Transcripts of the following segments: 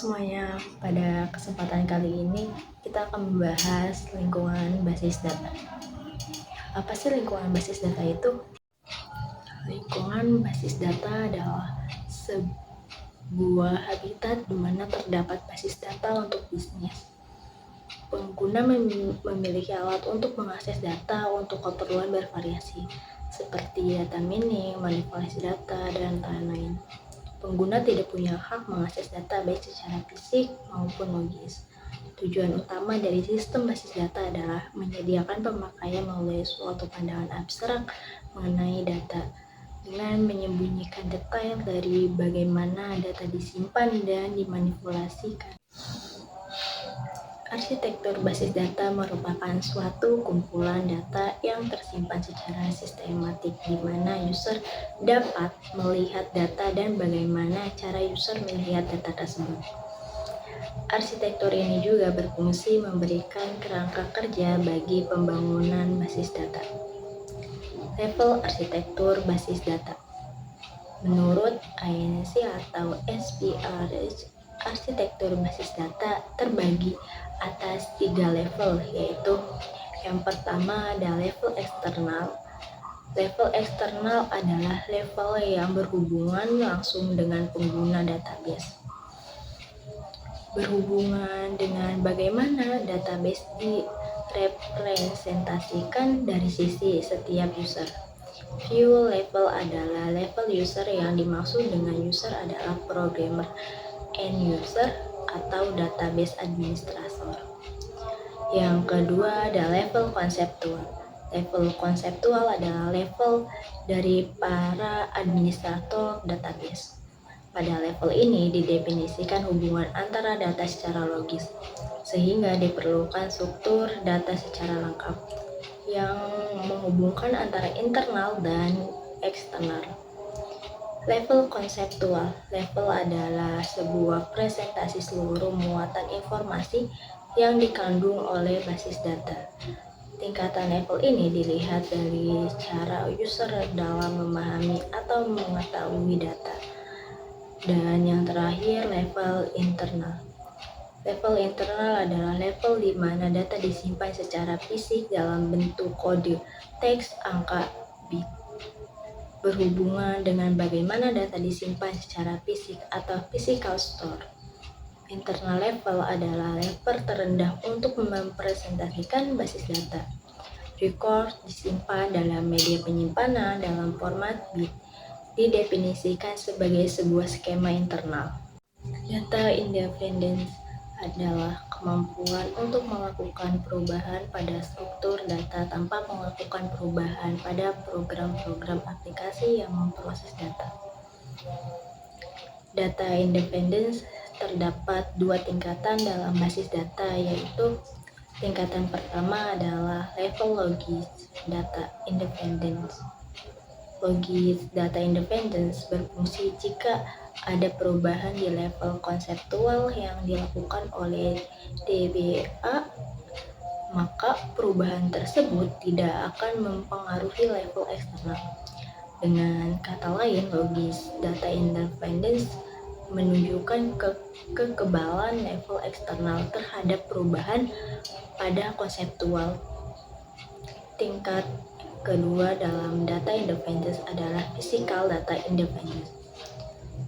semuanya, pada kesempatan kali ini kita akan membahas lingkungan basis data. Apa sih lingkungan basis data itu? Lingkungan basis data adalah sebuah habitat di mana terdapat basis data untuk bisnis. Pengguna memiliki alat untuk mengakses data untuk keperluan bervariasi, seperti data mining, manipulasi data, dan lain-lain. Pengguna tidak punya hak mengakses data baik secara fisik maupun logis. Tujuan utama dari sistem basis data adalah menyediakan pemakaian melalui suatu pandangan abstrak mengenai data, dengan menyembunyikan detail dari bagaimana data disimpan dan dimanipulasikan. Arsitektur basis data merupakan suatu kumpulan data yang tersimpan secara sistematik di mana user dapat melihat data dan bagaimana cara user melihat data tersebut. Arsitektur ini juga berfungsi memberikan kerangka kerja bagi pembangunan basis data. Level arsitektur basis data. Menurut ANC atau SPRS, arsitektur basis data terbagi atas 3 level, yaitu yang pertama ada level eksternal. Level eksternal adalah level yang berhubungan langsung dengan pengguna database. Berhubungan dengan bagaimana database direpresentasikan dari sisi setiap user. View level adalah level user, yang dimaksud dengan user adalah programmer, end user, atau database administrator. Yang kedua ada level konseptual. Level konseptual adalah level dari para administrator database. Pada level ini didefinisikan hubungan antara data secara logis, sehingga diperlukan struktur data secara lengkap yang menghubungkan antara internal dan eksternal. Level konseptual. Level adalah sebuah presentasi seluruh muatan informasi yang dikandung oleh basis data. Tingkatan level ini dilihat dari cara user dalam memahami atau mengetahui data. Dan yang terakhir, level internal. Level internal adalah level di mana data disimpan secara fisik dalam bentuk kode, teks, angka, bit. Berhubungan dengan bagaimana data disimpan secara fisik atau physical store. Internal level adalah level terendah untuk mempresentasikan basis data. Record disimpan dalam media penyimpanan dalam format bit, didefinisikan sebagai sebuah skema internal. Data independence adalah kemampuan untuk melakukan perubahan pada struktur data tanpa melakukan perubahan pada program-program aplikasi yang memproses data. Data independence terdapat 2 tingkatan dalam basis data, yaitu tingkatan pertama adalah level logis data independence. Logis data independence berfungsi jika ada perubahan di level konseptual yang dilakukan oleh DBA, maka perubahan tersebut tidak akan mempengaruhi level eksternal. Dengan kata lain, logis data independence menunjukkan kekebalan level eksternal terhadap perubahan pada konseptual. Tingkat kedua dalam data independence adalah physical data independence.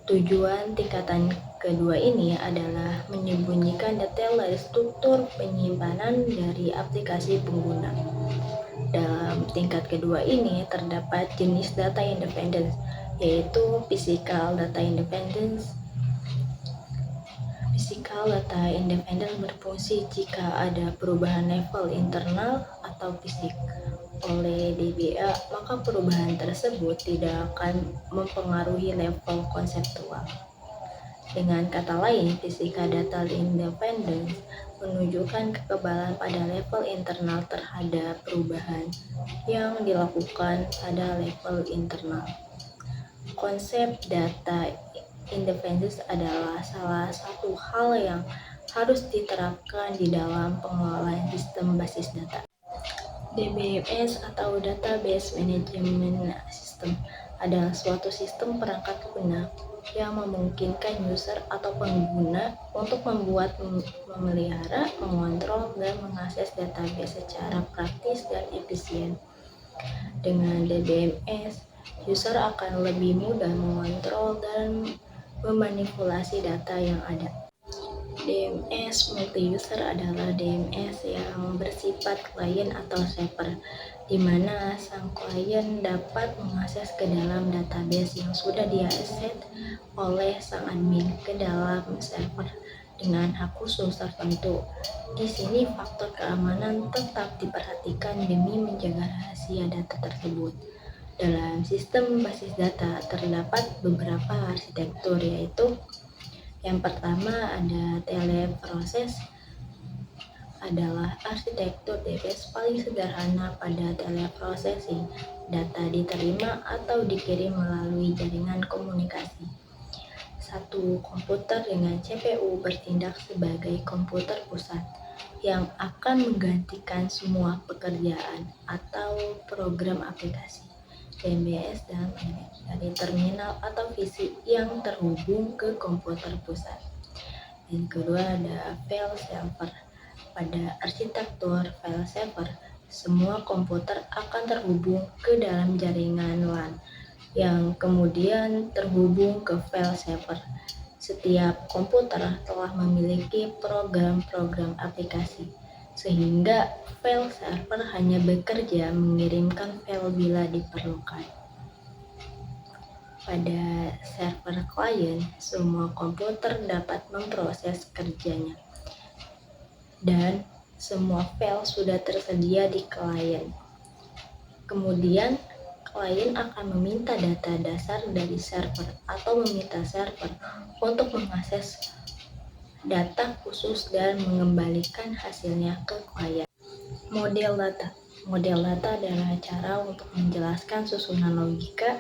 Tujuan tingkatan kedua ini adalah menyembunyikan detail dari struktur penyimpanan dari aplikasi pengguna. Dalam tingkat kedua ini terdapat jenis data independence, yaitu physical data independence. Physical data independence berfungsi jika ada perubahan level internal atau fisik oleh DBA, maka perubahan tersebut tidak akan mempengaruhi level konseptual. Dengan kata lain, physical data independence menunjukkan kekebalan pada level internal terhadap perubahan yang dilakukan pada level internal. Konsep data independence adalah salah satu hal yang harus diterapkan di dalam pengelolaan sistem basis data. DBMS atau Database Management System adalah suatu sistem perangkat lunak yang memungkinkan user atau pengguna untuk membuat, memelihara, mengontrol, dan mengakses database secara praktis dan efisien. Dengan DBMS, user akan lebih mudah mengontrol dan memanipulasi data yang ada. DMS multi-user adalah DMS yang bersifat klien atau server, di mana sang klien dapat mengakses ke dalam database yang sudah diakses oleh sang admin ke dalam server dengan hak khusus tertentu. Di sini faktor keamanan tetap diperhatikan demi menjaga rahasia data tersebut. Dalam sistem basis data terdapat beberapa arsitektur, yaitu yang pertama ada teleproses, adalah arsitektur DBS paling sederhana pada teleprocessing. Data diterima atau dikirim melalui jaringan komunikasi. Satu komputer dengan CPU bertindak sebagai komputer pusat yang akan menggantikan semua pekerjaan atau program aplikasi DBS dan dari terminal atau PC yang terhubung ke komputer pusat. Yang kedua ada file server. Pada arsitektur file server, semua komputer akan terhubung ke dalam jaringan LAN yang kemudian terhubung ke file server. Setiap komputer telah memiliki program-program aplikasi, sehingga file server hanya bekerja mengirimkan file bila diperlukan. Pada server klien, semua komputer dapat memproses kerjanya, dan semua file sudah tersedia di klien. Kemudian, klien akan meminta data dasar dari server atau meminta server untuk mengakses data khusus dan mengembalikan hasilnya ke klien. Model data. Model data adalah cara untuk menjelaskan susunan logika,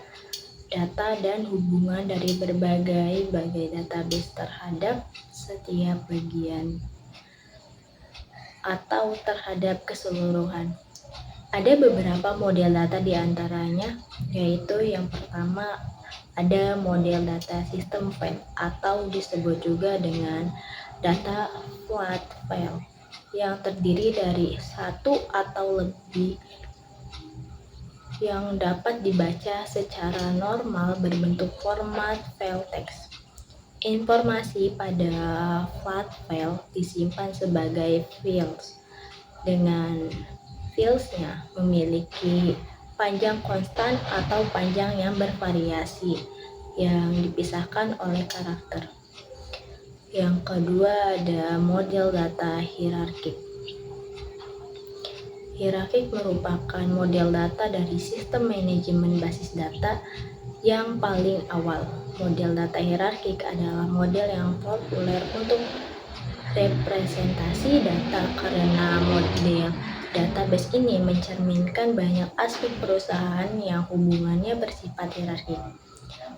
data, dan hubungan dari berbagai database terhadap setiap bagian atau terhadap keseluruhan. Ada beberapa model data di antaranya, yaitu yang pertama ada model data sistem file atau disebut juga dengan data flat file yang terdiri dari satu atau lebih yang dapat dibaca secara normal berbentuk format file teks. Informasi pada flat file disimpan sebagai files dengan fields-nya memiliki panjang konstan atau panjang yang bervariasi yang dipisahkan oleh karakter. Yang kedua ada model data hierarkik. Hierarkik merupakan model data dari sistem manajemen basis data yang paling awal. Model data hierarkik adalah model yang populer untuk representasi data karena model database ini mencerminkan banyak aspek perusahaan yang hubungannya bersifat hierarkik.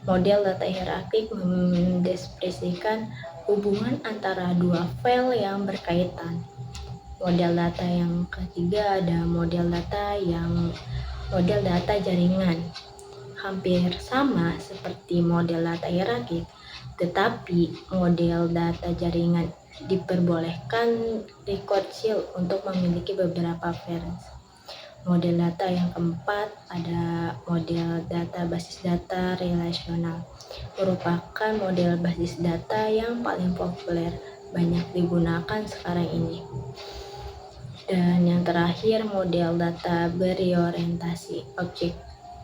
Model data hierarkik mendeskripsikan hubungan antara dua file yang berkaitan. Model data yang ketiga ada model data jaringan. Hampir sama seperti model data hierarkik, tetapi model data jaringan diperbolehkan recursive untuk memiliki beberapa variasi. Model data yang keempat ada model data basis data relasional, merupakan model basis data yang paling populer, banyak digunakan sekarang ini. Dan yang terakhir model data berorientasi objek,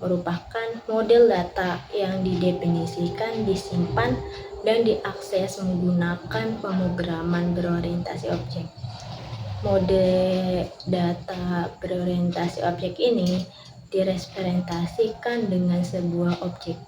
merupakan model data yang didefinisikan, disimpan, dan diakses menggunakan pemrograman berorientasi objek. Mode data berorientasi objek ini direpresentasikan dengan sebuah objek